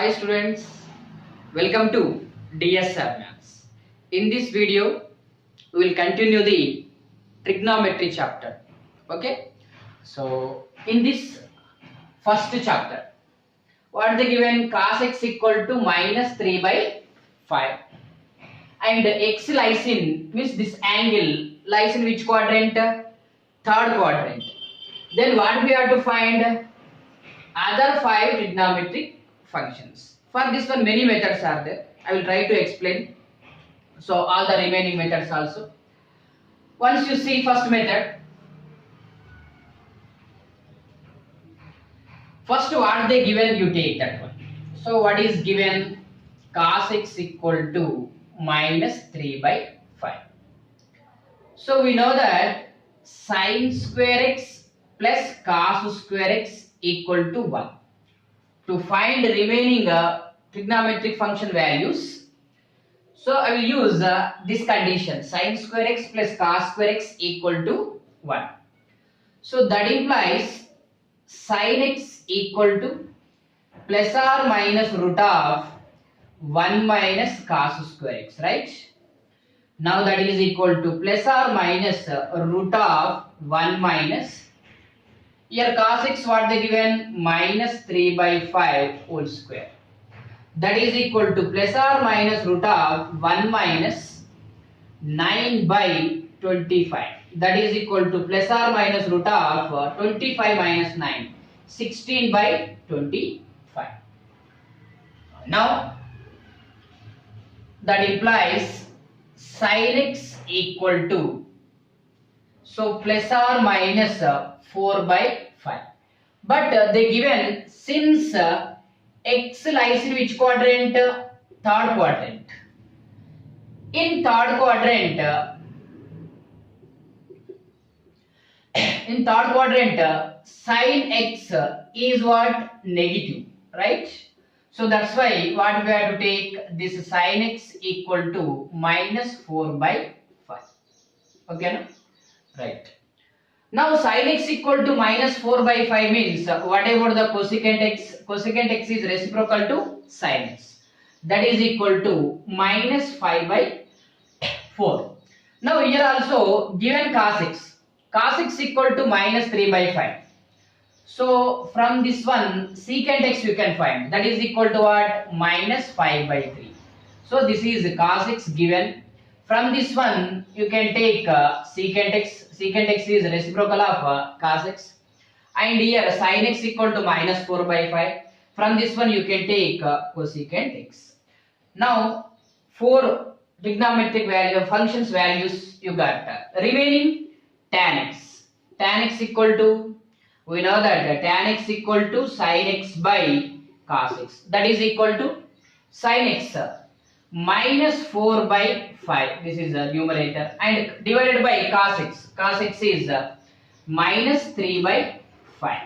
Hi students, welcome to DSR Maths. In this video, we will continue the trigonometry chapter. Okay, so in this first chapter, what they given? Cos x equal to minus 3 by 5, and x lies in, means this angle lies in which quadrant? Third quadrant. Then what we have to find? Other 5 trigonometric functions. For this one, many methods are there. I will try to explain. So all the remaining methods also. Once you see first method, first what they given, you take that one. So what is given? Cos x equal to minus 3 by 5. So we know that sin square x plus cos square x equal to 1. To find remaining trigonometric function values, so I will use this condition, sin square x plus cos square x equal to 1. So that implies sin x equal to plus or minus root of 1 minus cos square x, right? Now that is equal to plus or minus root of 1 minus, here cos x what they given? Minus 3 by 5 whole square. That is equal to plus or minus root of 1 minus 9 by 25. That is equal to plus or minus root of 25 minus 9. 16 by 25. Now that implies sin x equal to, so plus or minus 4 by 5. But they given, since x lies in which quadrant? Third quadrant. In third quadrant, sin x is what? Negative, right? So that's why what we have to take, this sin x equal to minus 4 by 5. Okay, no? Right. Now sin x equal to minus 4 by 5 means what about the cosecant x? Cosecant x is reciprocal to sin x. That is equal to minus 5 by 4. Now here also given cos x. Cos x equal to minus 3 by 5. So from this one secant x you can find. That is equal to what? Minus 5 by 3. So this is cos x given. From this one you can take secant x. Secant x is reciprocal of cos x. And here sin x equal to minus 4 by 5. From this one you can take cosecant x. Now 4 trigonometric value functions values you got. Remaining tan x. Tan x equal to, we know that tan x equal to sin x by cos x. That is equal to sin x minus 4 by 5. This is the numerator, and divided by cos x. Cos x is minus 3 by 5.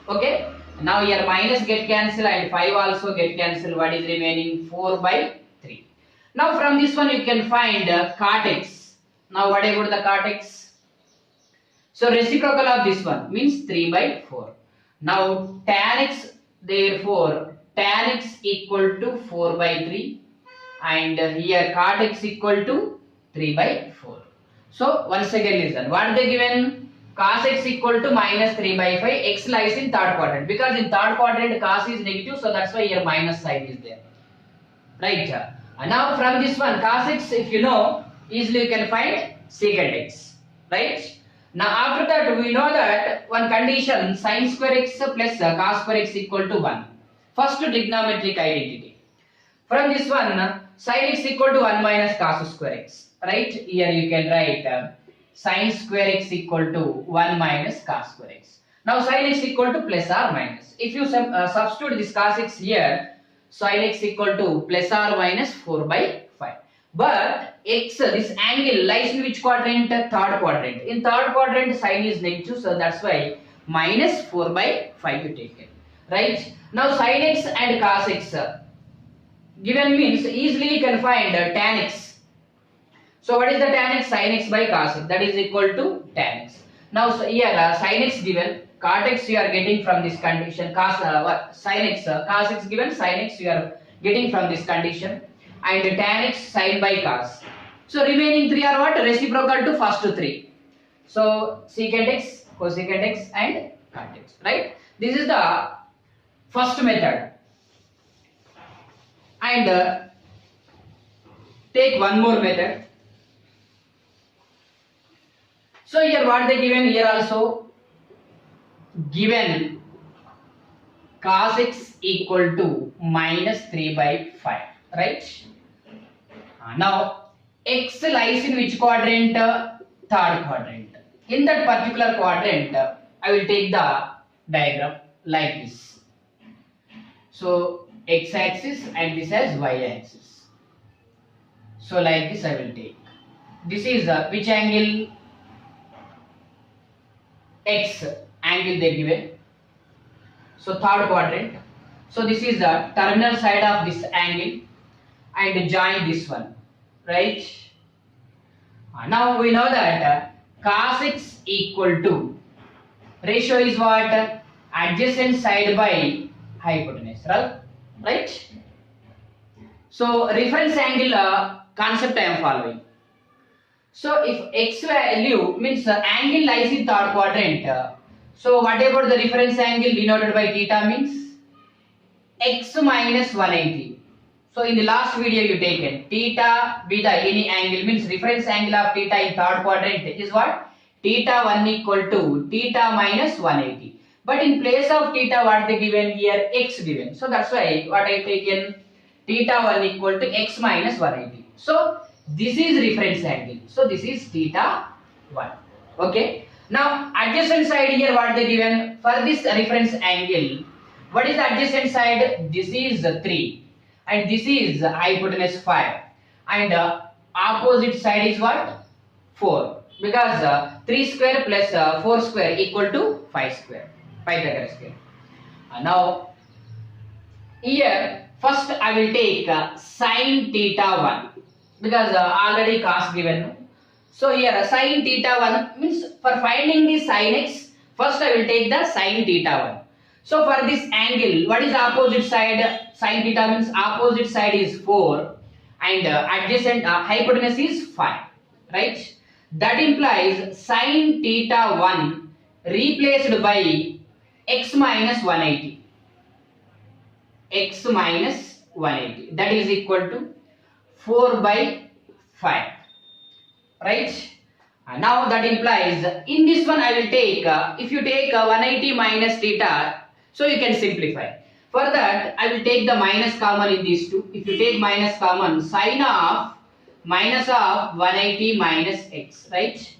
Okay. Now here minus get cancelled and 5 also get cancelled. What is remaining? 4 by 3. Now from this one you can find cot x. Now what about the cot x? So reciprocal of this one means 3 by 4. Now tan x, therefore tan x equal to 4 by 3, and here cot x equal to 3 by 4. So once again listen, what they given? Cos x equal to minus 3 by 5, x lies in third quadrant, because in third quadrant cos is negative, so that's why here minus sign is there, right? And now from this one cos x, if you know, easily you can find secant x, right? Now after that we know that one condition, sin square x plus cos square x equal to 1. First trigonometric identity. From this one sin x equal to 1 minus cos square x, right? Here you can write sin square x equal to 1 minus cos square x. Now sin x equal to plus or minus. If you substitute this cos x here, sin x equal to plus or minus 4 by 5. But x, this angle lies in which quadrant? Third quadrant. In third quadrant sin is negative, so that's why minus 4 by 5 you take it, right? Now sin x and cos x given means easily you can find tan x. So what is the tan x? Sin x by cos x. That is equal to tan x. Now so here sin x given, cot x you are getting from this condition, cos sin x cos x given, sin x you are getting from this condition, and tan x sin by cos. So remaining three are what? Reciprocal to first three. So secant x, cosecant x, and cot x. Right? This is the first method. And take one more method. So here what they given here also given cos x equal to minus 3 by 5, right? Now x lies in which quadrant? Third quadrant. In that particular quadrant, I will take the diagram like this. So x axis and this as y axis. So like this I will take. This is which angle? X angle they given. So third quadrant. So this is the terminal side of this angle and join this one, right? Now we know that cos x equal to ratio is what? Adjacent side by hypotenuse, right? So reference angle concept I am following. So if x value means angle lies in third quadrant. So what about the reference angle denoted by theta means x minus 180. So in the last video you taken theta beta any angle means reference angle of theta in third quadrant is what? Theta 1 equal to theta minus 180. But in place of theta what they given here? X given. So that's why what I taken theta 1 equal to x minus 180. So this is reference angle. So this is theta 1. Okay. Now adjacent side here what they given for this reference angle. What is the adjacent side? This is 3 and this is hypotenuse 5 and opposite side is what? 4 because 3 square plus 4 square equal to 5 square. Pythagoras theorem. Now here first I will take sin theta 1 because already cos given. So here sin theta 1 means for finding the sin x first I will take the sin theta 1. So for this angle what is the opposite side? Sin theta means opposite side is 4 and adjacent hypotenuse is 5, right? That implies sin theta 1 replaced by x minus 180. X minus 180 that is equal to 4 by 5, right? Now that implies in this one I will take if you take 180 minus theta, so you can simplify. For that I will take the minus common in these two. If you take minus common, sin of minus of 180 minus x, right?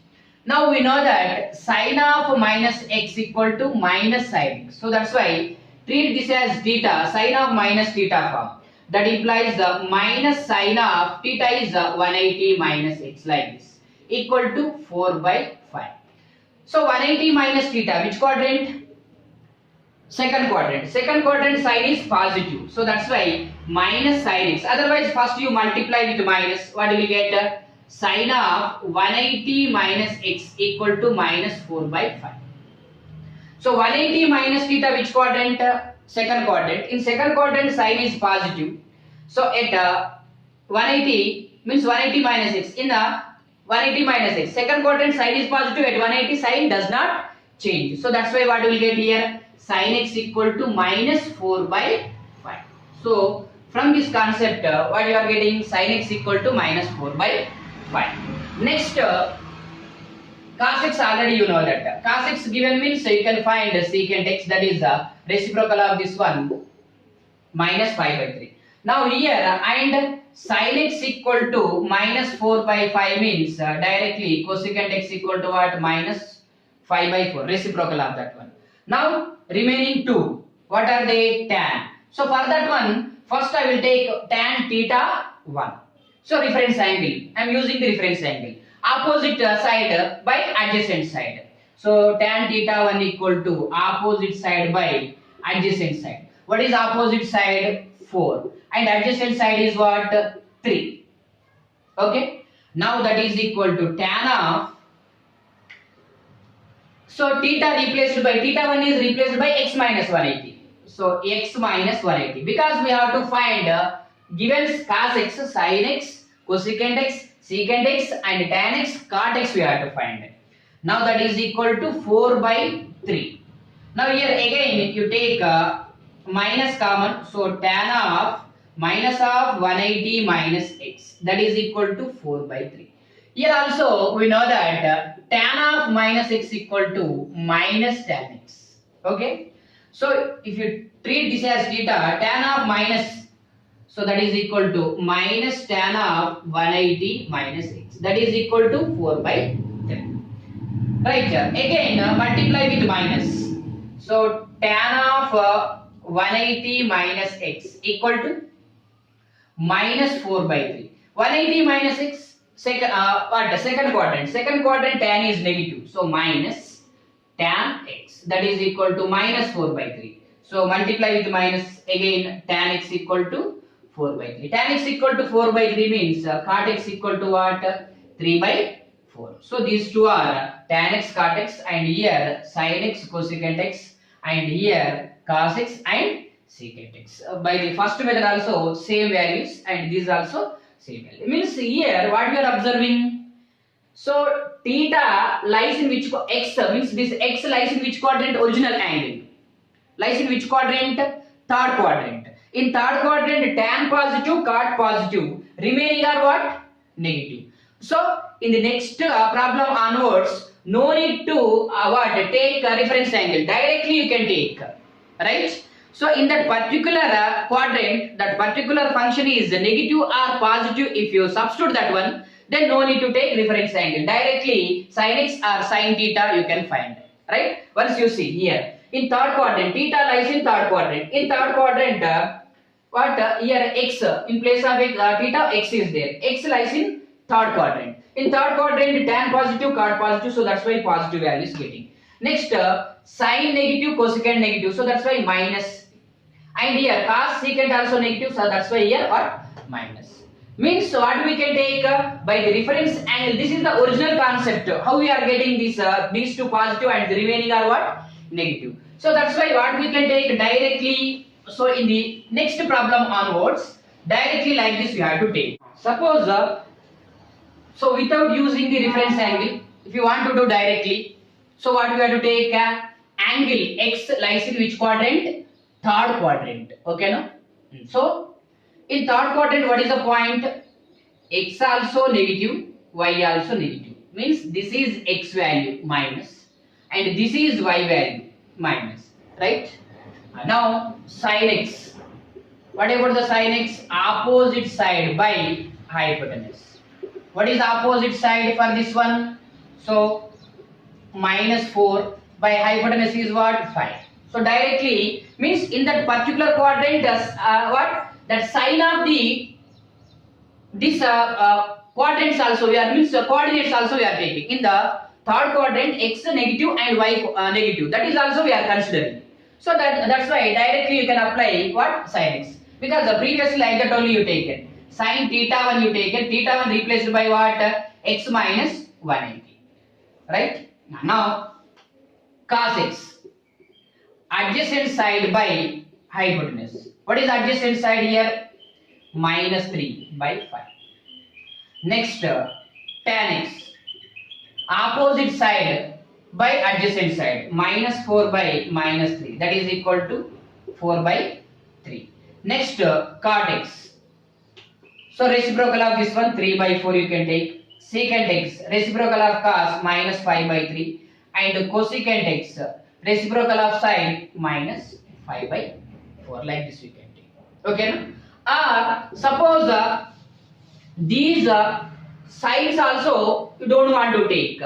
Now we know that sin of minus x equal to minus sin x. So that's why treat this as theta, sin of minus theta form. That implies the minus sin of theta is 180 minus x like this equal to 4 by 5. So 180 minus theta which quadrant? Second quadrant. Second quadrant sign is positive. So that's why minus sin x. Otherwise first you multiply with minus. What will you get? Sin of 180 minus x equal to minus 4 by 5. So 180 minus theta which quadrant? Second quadrant. In second quadrant sign is positive. So at 180 means 180 minus x. In the 180 minus x. Second quadrant sign is positive. At 180 sign does not change. So that's why what we will get here? Sin x equal to minus 4 by 5. So from this concept what you are getting? Sin x equal to minus 4 by 5. Next cos x already you know that. Cos x given means you can find secant x that is the reciprocal of this one minus 5 by 3. Now here and sin x equal to minus 4 by 5 means directly cosecant x equal to what? Minus 5 by 4 reciprocal of that one. Now remaining two, what are they? Tan. So for that one first I will take tan theta 1. So reference angle, I am using the reference angle. Opposite side by adjacent side. So tan theta 1 equal to opposite side by adjacent side. What is opposite side? 4 and adjacent side is what? 3. Okay. Now that is equal to tan of So theta replaced by theta 1 is replaced by x minus 180. So x minus 180 because we have to find given cos x, sin x, cosecant x, secant x and tan x, cot x we have to find. Now that is equal to 4 by 3. Now here again you take minus common, so tan of minus of 180 minus x, that is equal to 4 by 3. Here also we know that tan of minus x equal to minus tan x. Okay, so if you treat this as theta, tan of minus, so that is equal to minus tan of 180 minus x, that is equal to 4 by 3. Right, again multiply with minus, so tan of 180 minus x equal to minus 4 by 3. 180 minus x, second quadrant tan is negative, so minus tan x, that is equal to minus 4 by 3. So multiply with minus, again tan x equal to 4 by 3. Tan x equal to 4 by 3 means cot x equal to what? 3 by 4. So these two are tan x, cot x, and here sin x, cosecant x, and here cos x and secant x. By the first method also same values, and this also same value. Means here what we are observing, so theta lies in which x, means this x lies in which quadrant? Original angle lies in which quadrant? Third quadrant. In third quadrant tan positive, cot positive, remaining are what? Negative. So in the next problem onwards, no need to take a reference angle, directly you can take, right? So in that particular quadrant, that particular function is negative or positive. If you substitute that one, then no need to take reference angle, directly sin x or sin theta you can find, right? Once you see here in third quadrant, theta lies in third quadrant. In third quadrant, here x in place of theta, x is there. X lies in third quadrant. In third quadrant, tan positive, cot positive, so that's why positive value is getting. Next, sin negative, cosecant negative, so that's why minus. And here cos secant also negative, so that's why here what? Minus. Means what we can take by the reference angle. This is the original concept. How we are getting this these two positive and the remaining are what? Negative. So that's why what we can take directly. So in the next problem onwards, directly like this we have to take. Suppose so without using the reference angle, if you want to do directly, so what we have to take? Angle x lies in which quadrant? Third quadrant. Okay, no? So in third quadrant, what is the point? X also negative, y also negative. Means this is x value minus, and this is y value minus, right? Now sin x. What about the sin x? Opposite side by hypotenuse. What is opposite side for this one? So minus 4 by hypotenuse is what? 5. So directly means in that particular quadrant, what? That sign of the this quadrants also we are, means coordinates also we are taking. In the third quadrant, x negative and y negative. That is also we are considering. So that's why directly you can apply what? Sin x. Because previously like that only you taken. Sin theta 1 you taken. Theta 1 replaced by what? X minus 180. Right? Now cos x. Adjacent side by hypotenuse. What is adjacent side here? Minus 3 by 5. Next, tan x. Opposite side by adjacent side. Minus 4 by minus 3. That is equal to 4 by 3. Next, cot x. So reciprocal of this one 3 by 4 you can take. Secant x. Reciprocal of cos minus 5 by 3. And cosecant x. Reciprocal of sin minus 5 by 4, like this we can take. Okay, or suppose these sides also you don't want to take,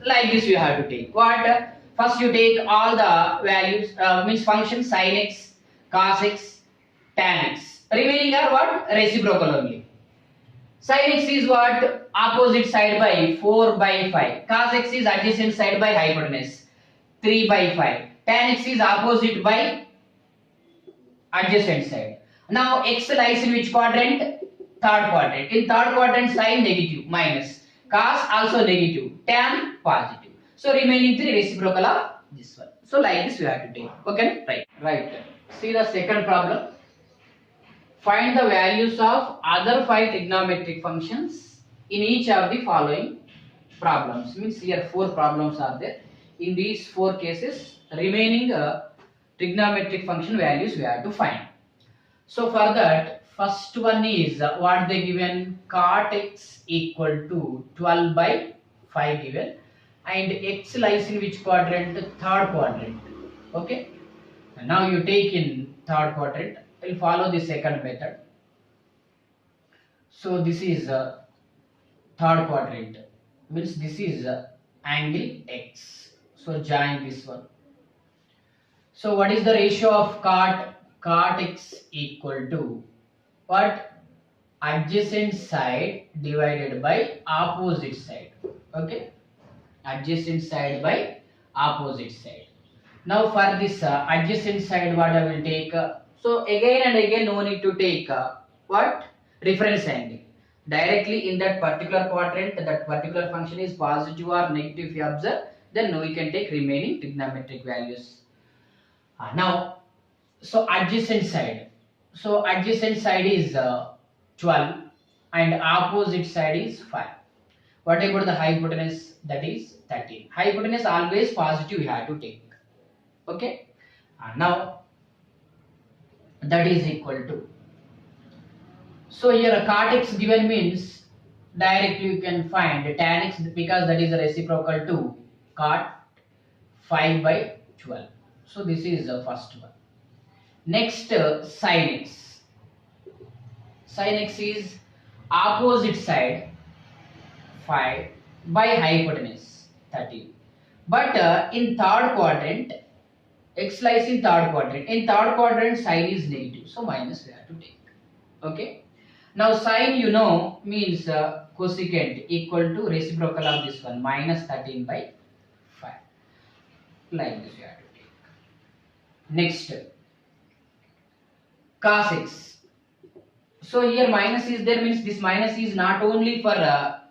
like this you have to take. What? First you take all the values, means function sin x, cos x, tan x. Remaining are what? Reciprocal only. Sin x is what? Opposite side by 4 by 5. Cos x is adjacent side by hypotenuse 3 by 5. Tan x is opposite by adjacent side. Now x lies in which quadrant? Third quadrant. In third quadrant, sin negative minus, cos also negative, tan positive. So remaining 3 reciprocal of this one. So like this we have to take. Okay, right. See the second problem. Find the values of other 5 trigonometric functions in each of the following problems. Means here 4 problems are there. In these 4 cases, remaining trigonometric function values we have to find. So for that, first one is what they given, cot x equal to 12 by 5 given, and x lies in which quadrant? Third quadrant. Okay. And now you take in third quadrant. Will follow the second method. So this is third quadrant. Means this is angle x. So join this one. So what is the ratio of cot? Cot x equal to what? Adjacent side divided by opposite side. Okay. Adjacent side by opposite side. Now for this adjacent side, what I will take? So again and again, no need to take what? Reference angle. Directly in that particular quadrant, that particular function is positive or negative. If you observe, then we can take remaining trigonometric values. Now, so adjacent side. So adjacent side is 12 and opposite side is 5. What about the hypotenuse? That is 13. Hypotenuse always positive you have to take. Okay. Now that is equal to. So here cot x given means directly you can find tan x because that is reciprocal to cot 5 by 12. So this is the first one. Next sin x. Sin x is opposite side 5 by hypotenuse 13. But in third quadrant, x lies in third quadrant. In third quadrant, sine is negative, so minus we have to take. Okay. Now sine you know means cosecant equal to reciprocal of this one, minus 13 by 5. Like this we have to take. Next, cos x. So here minus is there means this minus is not only for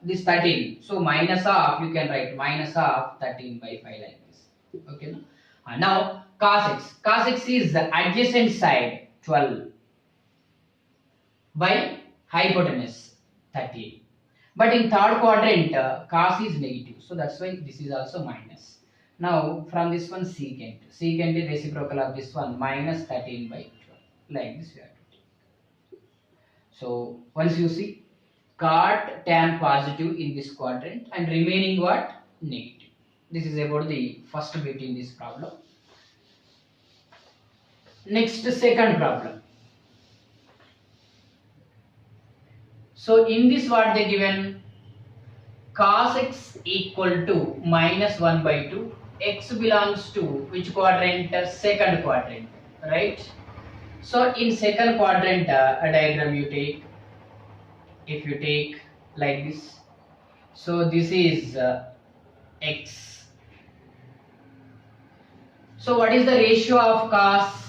this 13. So minus of, you can write minus of 13 by 5 like this. Okay. No? Now cos x. Cos x is the adjacent side 12 by hypotenuse 13. But in third quadrant cos is negative. So that's why this is also minus. Now from this one secant. Secant is reciprocal of this one, minus 13 by 12. Like this we have to take. So once you see cot tan positive in this quadrant and remaining what? Negative. This is about the first bit in this problem. Next, second problem. So in this what they given, cos x equal to minus 1 by 2. X belongs to which quadrant? Second quadrant, right? So in second quadrant a diagram you take. If you take like this, so this is x. So what is the ratio of cos?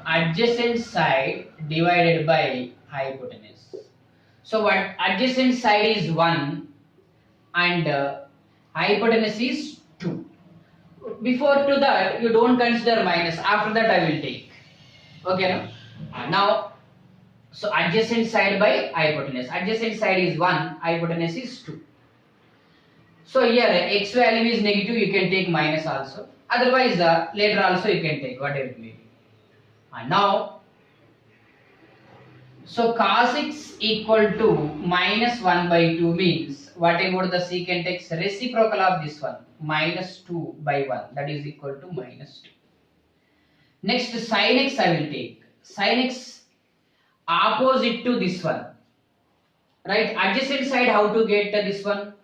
Adjacent side divided by hypotenuse. So what adjacent side is 1 and hypotenuse is 2. Before to that you don't consider minus, after that I will take. Okay, no? Now so adjacent side by hypotenuse. Adjacent side is 1, hypotenuse is 2. So here x value is negative, you can take minus also. Otherwise later also you can take whatever it may be. And now so cos x equal to minus 1 by 2 means what about the secant x? Reciprocal of this one, minus 2 by 1, that is equal to minus 2. Next sin x I will take. Sin x opposite to this one, right? Adjacent side, how to get this one?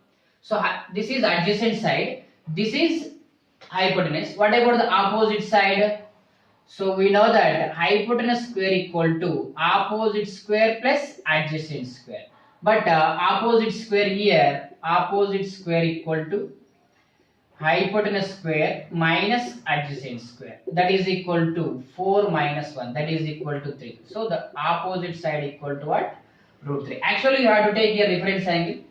So this is adjacent side, this is hypotenuse. What about the opposite side? So we know that hypotenuse square equal to opposite square plus adjacent square. But opposite square here, opposite square equal to hypotenuse square minus adjacent square. That is equal to 4 minus 1. That is equal to 3. So the opposite side equal to what? Root 3. Actually you have to take a reference angle.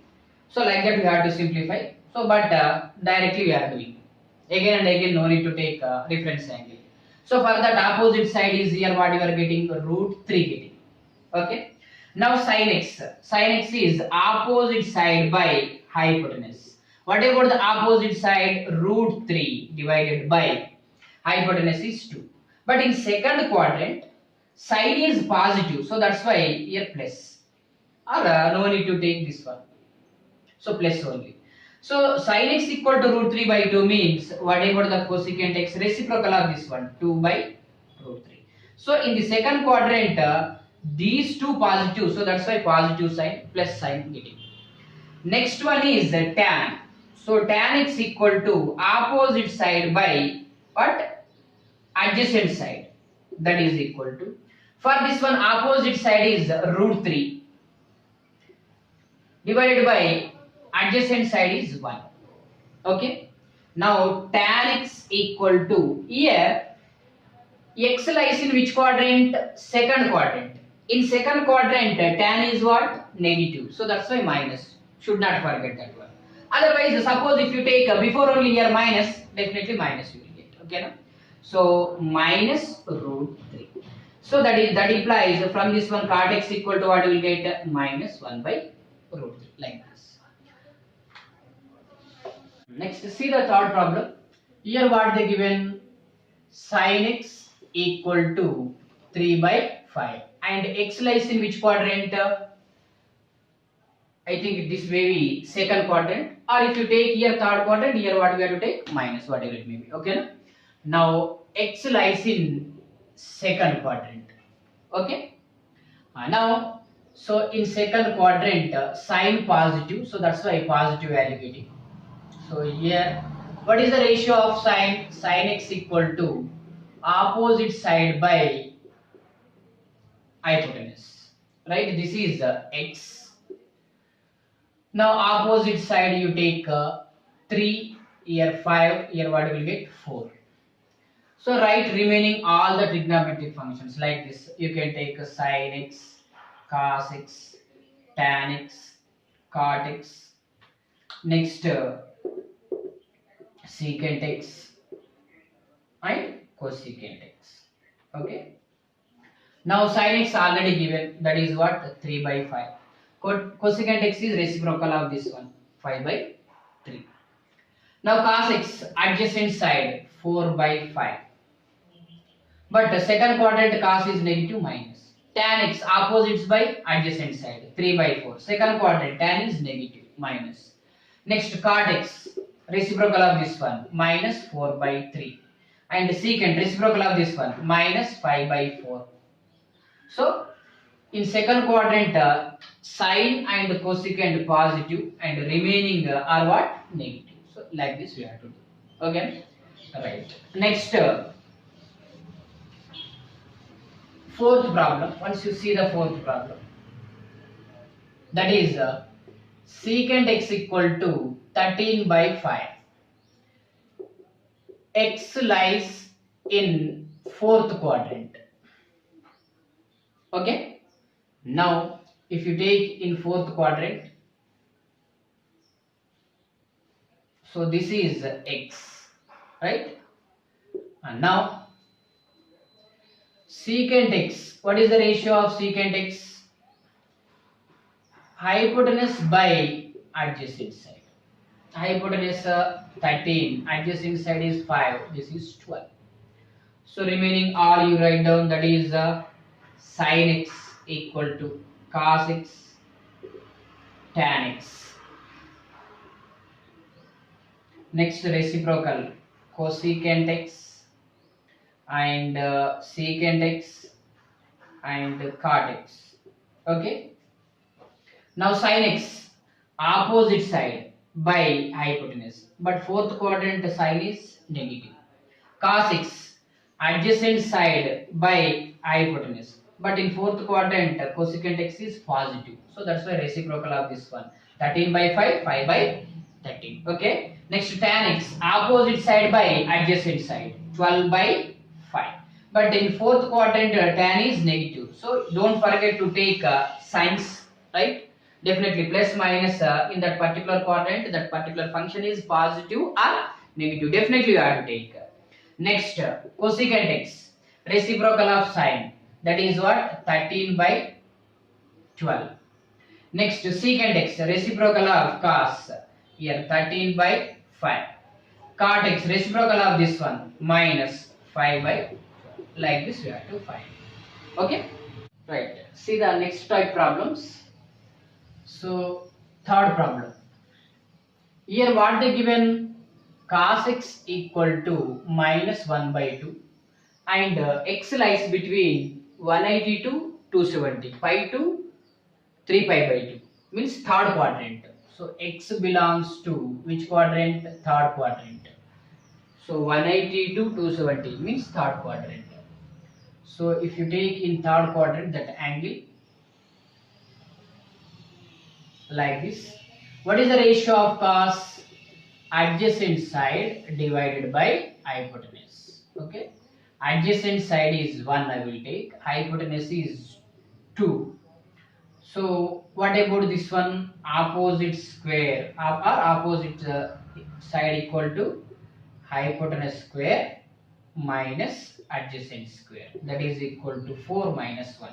So like that we have to simplify. So but directly we are doing again and again, no need to take reference angle. So for that opposite side is here what you are getting, root 3 getting. Okay. Now sin x. Sin x is opposite side by hypotenuse. What about the opposite side? Root 3 divided by hypotenuse is 2. But in second quadrant, side is positive. So that's why here plus. Or no need to take this one. So plus only. So sin x equal to root 3 by 2 means what about the cosecant x? Reciprocal of this one, 2 by root 3. So in the second quadrant, these two positive, so that's why positive sign plus sign getting. Next one is tan. So tan x equal to opposite side by what? Adjacent side. That is equal to. For this one, opposite side is root 3 divided by adjacent side is 1. Okay. Now tan x equal to, here x lies in which quadrant? Second quadrant. In second quadrant, tan is what? Negative. So that's why minus. Should not forget that one. Otherwise, suppose if you take before only here minus, definitely minus you will get. Okay, no? So minus root 3. So that implies from this one cot x equal to what you will get? Minus 1 by root 3, like this. Next, see the third problem. Here what they given? Sin x equal to 3 by 5. And x lies in which quadrant? I think this may be second quadrant. Or if you take here third quadrant, here what we have to take? Minus, whatever it may be. Okay. Now x lies in second quadrant. Okay. Now, so in second quadrant, sign positive. So that's why positive value getting. So here, what is the ratio of sin? Sin x equal to opposite side by hypotenuse. Right? This is x. Now opposite side you take 3, here 5, here what you will get? 4. So write remaining all the trigonometric functions like this. You can take sin x, cos x, tan x, cot x. Next secant x and cosecant x. Okay. Now sin x already given, that is what? 3 by 5. Cosecant x is reciprocal of this one, 5 by 3. Now cos x adjacent side 4 by 5. But the second quadrant cos is negative minus. Tan x opposites by adjacent side 3 by 4. Second quadrant tan is negative minus. Next cot x reciprocal of this one minus 4 by 3. And secant reciprocal of this one minus 5 by 4. So in second quadrant, sine and cosecant positive and remaining are what? Negative. So like this we have to do. Okay. Right. Next, fourth problem. Once you see the fourth problem, that is secant x equal to 13 by 5. X lies in fourth quadrant. Okay. Now, if you take in fourth quadrant, so this is x, right? And now, secant x, what is the ratio of secant x? Hypotenuse by adjacent side. Hypotenuse 13, adjacent side is 5, this is 12. So remaining all you write down, that is sin x equal to cos x tan x. Next reciprocal cosecant x and secant x and cot x. Okay. Now sin x opposite side by hypotenuse, but fourth quadrant sign is negative. Cos x adjacent side by hypotenuse. But in fourth quadrant, cosecant x is positive. So that's why reciprocal of this one. 13 by 5, 5 by 13. Okay. Next tan x, opposite side by adjacent side. 12 by 5. But in fourth quadrant, tan is negative. So don't forget to take signs, right? Definitely plus minus in that particular quadrant, that particular function is positive or negative. Definitely you have to take. Next, cosecant x, reciprocal of sine. That is what? 13 by 12. Next, secant x, reciprocal of cos. Here 13 by 5. Cot x, reciprocal of this one, minus 5 by 12. Like this we have to find. Okay? Right. See the next type problems. So, third problem. Here what they given? Cos x equal to minus 1 by 2 and x lies between 180 to 270, pi to 3 pi by 2 means third quadrant. So x belongs to which quadrant? Third quadrant. So 180 to 270 means third quadrant. So if you take in third quadrant that angle like this, what is the ratio of cos? Adjacent side divided by hypotenuse. Okay, adjacent side is 1, I will take, hypotenuse is 2. So what about this one? Opposite square or opposite side equal to hypotenuse square minus adjacent square, that is equal to 4 minus 1.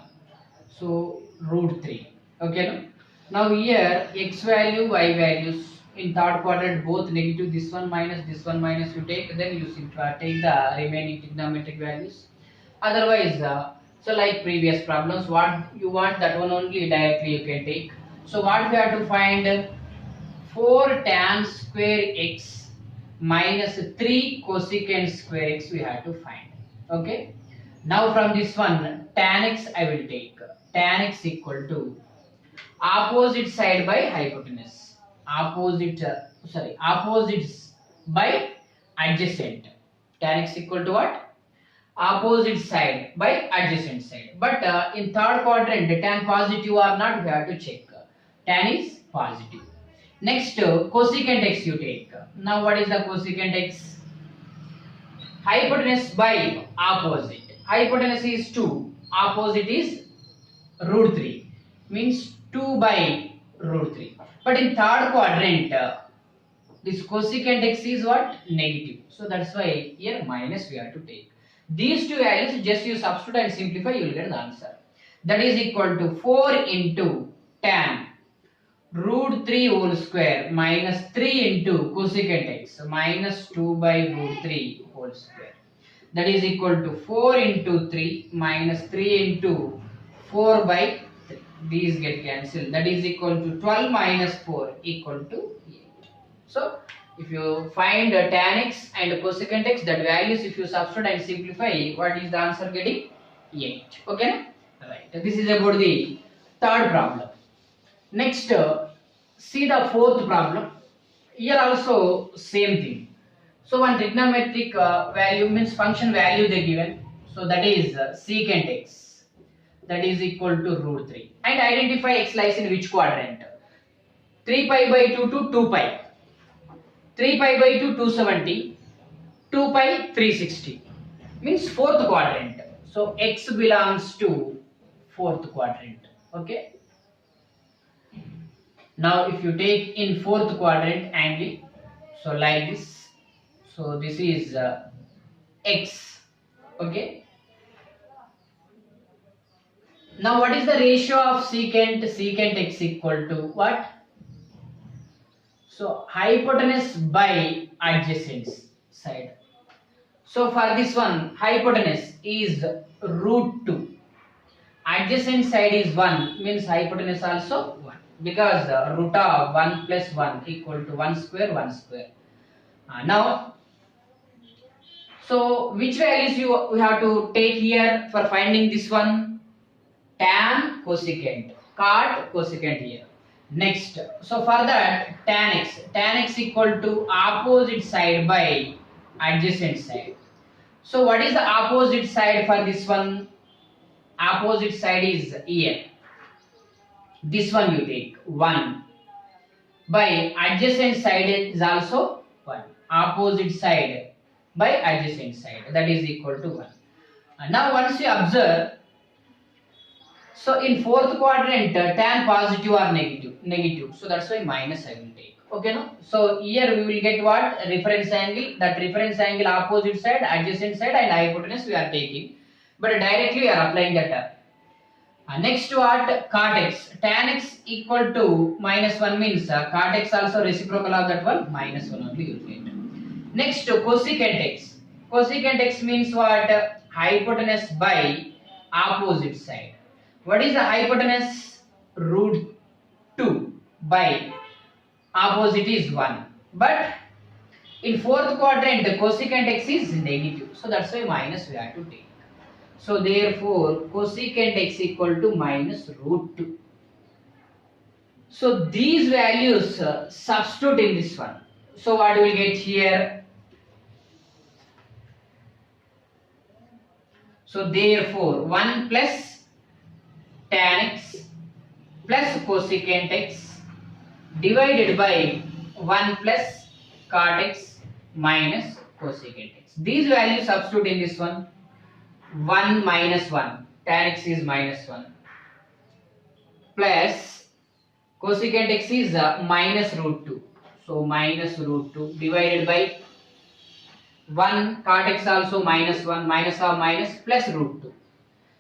So root 3. Okay, no? Now here x value, y values in third quadrant both negative, this one minus you take, then you take the remaining trigonometric values. Otherwise, so like previous problems, what you want that one only directly you can take. So what we have to find? 4 tan square x minus 3 cosecant square x we have to find. Okay. Now from this one tan x I will take. Tan x equal to opposite side by hypotenuse. Opposites by adjacent. Tan x equal to what? Opposite side by adjacent side. But in third quadrant, tan positive or not, we have to check. Tan is positive. Next, cosecant x you take. Now what is the cosecant x? Hypotenuse by opposite. Hypotenuse is 2. Opposite is root 3. Means 2 by root 3. But in third quadrant, this cosecant x is what? Negative. So that's why here minus we have to take. These two values just you substitute and simplify, you will get the answer. That is equal to 4 into tan root 3 whole square minus 3 into cosecant x minus 2 by root 3 whole square. That is equal to 4 into 3 minus 3 into 4 by 3. These get cancelled. That is equal to 12 minus 4 equal to 8. So if you find tan x and cosecant x, that values if you substitute and simplify, what is the answer getting? 8. Okay? Right. This is about the third problem. Next, see the fourth problem. Here also same thing. So one trigonometric value means function value they given. So that is secant x. That is equal to root 3. And identify x lies in which quadrant? 3 pi by 2 to 2 pi. 3 pi by 2 270, 2 pi 360 means fourth quadrant. So x belongs to fourth quadrant. Okay. Now if you take in fourth quadrant angle, so like this. So this is x. Okay. Now what is the ratio of secant? Secant x equal to what? So hypotenuse by adjacent side. So for this one, hypotenuse is root 2. Adjacent side is 1, means hypotenuse also 1. Because root of 1 plus 1 equal to 1 square, 1 square. Now, so which values we have to take here for finding this one? Tan cosecant, cot cosecant here. Next, so for that tan x equal to opposite side by adjacent side. So what is the opposite side for this one? Opposite side is here. This one you take 1 by adjacent side is also 1. Opposite side by adjacent side, that is equal to 1. Now once you observe, So in fourth quadrant, tan positive or negative. So that's why minus I will take. Okay, no? So here we will get what? Reference angle. That reference angle opposite side, adjacent side, and hypotenuse we are taking. But directly we are applying that term. Next what? Cot x. Tan x equal to minus 1 means cot x also reciprocal of that one, minus 1 only you will get. Next cosecant x. Cosecant x means what? Hypotenuse by opposite side. What is the hypotenuse? Root 2 by opposite is 1. But in fourth quadrant the cosecant x is negative. So that's why minus we have to take. So therefore cosecant x equal to minus root 2. So these values substitute in this one. So what we will get here? So therefore 1 plus tan x plus cosecant x divided by 1 plus cot x minus cosecant x. These values substitute in this one. 1 minus 1, tan x is minus 1, plus cosecant x is minus root 2. So minus root 2 divided by 1, cot x also minus 1, minus of minus plus root 2.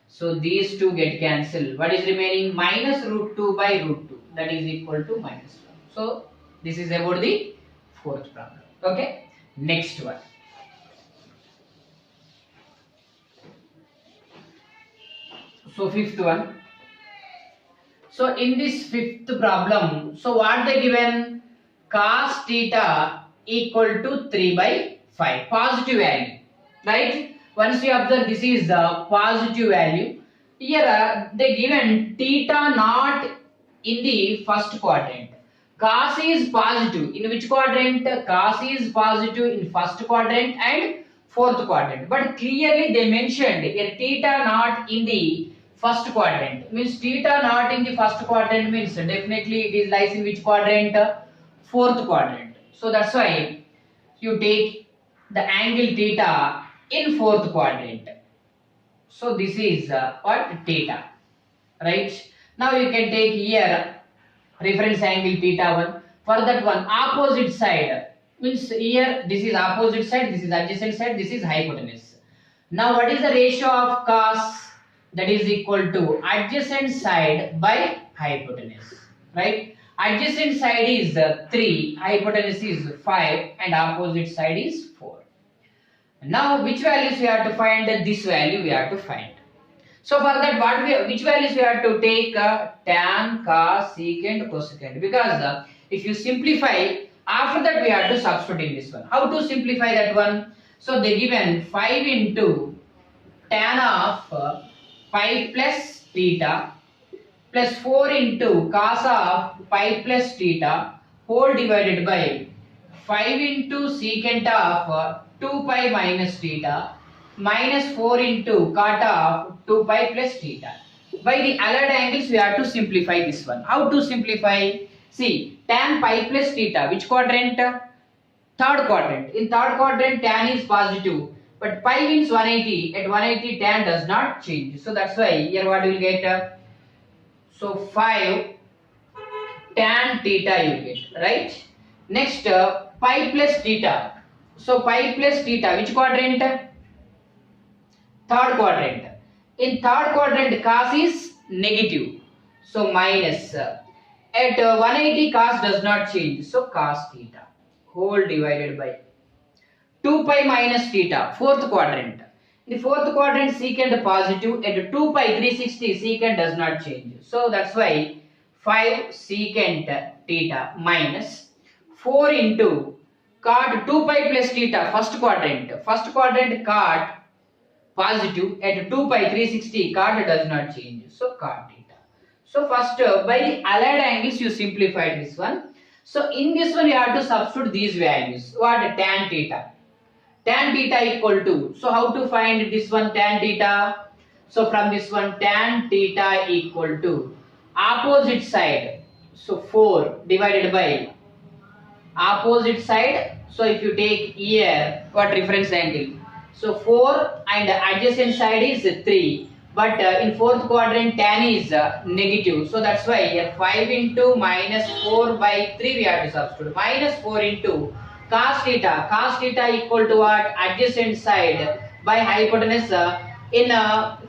So these two get cancelled. What is remaining? Minus root 2 by root 2. That is equal to minus 1. So this is about the fourth problem. Okay. Next one. So fifth one. So in this fifth problem, so what they given? Cos theta equal to 3 by 5. Positive value. Right? Once you observe, this is the positive value. Here they given theta not in the first quadrant. Cos is positive. In which quadrant? Cos is positive in first quadrant and fourth quadrant. But clearly they mentioned here theta not in the first quadrant. Means theta not in the first quadrant means definitely it is lies in which quadrant? Fourth quadrant. So that's why you take the angle theta in fourth quadrant. So this is what? Theta. Right? Now you can take here reference angle theta 1. For that one, opposite side means here this is opposite side, this is adjacent side, this is hypotenuse. Now what is the ratio of cos? That is equal to adjacent side by hypotenuse. Right? Adjacent side is 3, hypotenuse is 5, and opposite side is 4. Now which values we have to find? This value we have to find. So for that which values we have to take? Tan, cos, secant, cosecant. Because if you simplify, after that we have to substitute in this one. How to simplify that one? So they given 5 into tan of 5 plus theta plus 4 into cos of pi plus theta whole divided by 5 into secant of 2 pi minus theta minus 4 into cot of 2 pi plus theta. By the allied angles we have to simplify this one. How to simplify? See, tan pi plus theta, which quadrant? Third quadrant. In third quadrant tan is positive, but pi means 180. At 180 tan does not change. So that's why here what you will get? So 5 tan theta you will get, right? Next pi plus theta. So pi plus theta, which quadrant? Third quadrant. In third quadrant cos is negative. So minus. At 180 cos does not change. So cos theta whole divided by 2 pi minus theta, fourth quadrant. In the fourth quadrant secant positive, at 2 pi 360 secant does not change. So that's why 5 secant theta minus 4 into cot 2 pi plus theta, first quadrant. First quadrant cot positive, at 2 pi 360 cot does not change. So cot theta. So first by the allied angles you simplified this one. So in this one you have to substitute these values. What? Tan theta. Tan theta equal to. So how to find this one tan theta? So from this one tan theta equal to opposite side. So 4 divided by opposite side. So if you take here what reference angle? So 4 and adjacent side is 3 but in fourth quadrant tan is negative, so that's why here 5 into minus 4 by 3 we have to substitute. Minus 4 into cos theta equal to what? Adjacent side by hypotenuse. In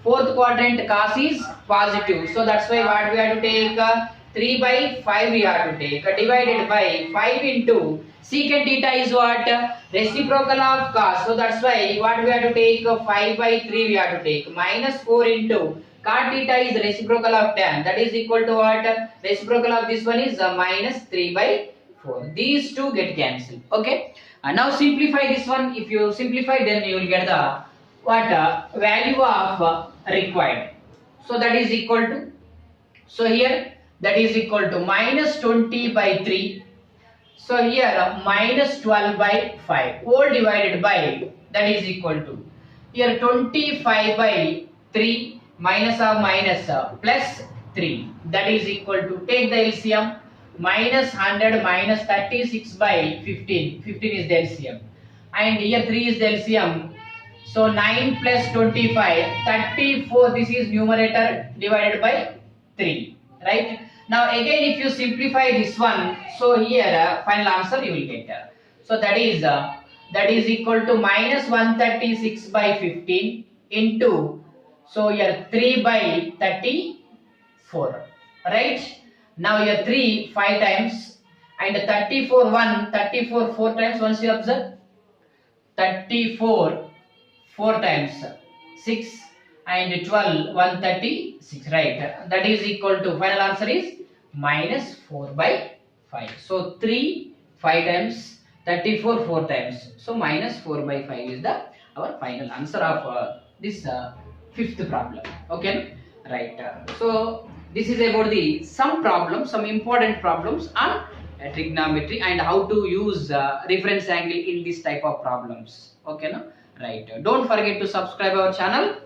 fourth quadrant cos is positive, so that's why what we have to take 3 by 5 we have to take, divided by 5 into secant theta is what? Reciprocal of cos, so that's why what we have to take 5 by 3 we have to take, minus 4 into cot theta is reciprocal of tan, that is equal to what? Reciprocal of this one is minus 3 by 4. These two get cancelled. Okay, and now simplify this one. If you simplify, then you will get the what value of required, so that is equal to, so here that is equal to minus 20 by 3, so here minus 12 by 5 whole divided by, that is equal to, here 25 by 3 minus of minus plus 3, that is equal to, take the LCM, minus 100 minus 36 by 15, 15 is the LCM, and here 3 is the LCM, so 9 plus 25, 34, this is numerator divided by 3, right? Now again if you simplify this one, so here final answer you will get. So that is equal to minus 136 by 15 into, so here 3 by 34, right? Now here 3 5 times, and 34 1, 34 4 times, once you observe, 34 4 times 6, and 12 136, right? That is equal to, final answer is minus 4 by 5. So 3 5 times, 34 4 times, so minus 4 by 5 is the our final answer of this fifth problem. Okay, right? So this is about the some problems, some important problems on trigonometry and how to use reference angle in this type of problems. Okay, no? Right? Don't forget to subscribe our channel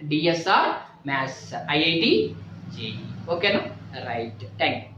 DSR Maths IIT JEE. Okay, no? Right. Thank you.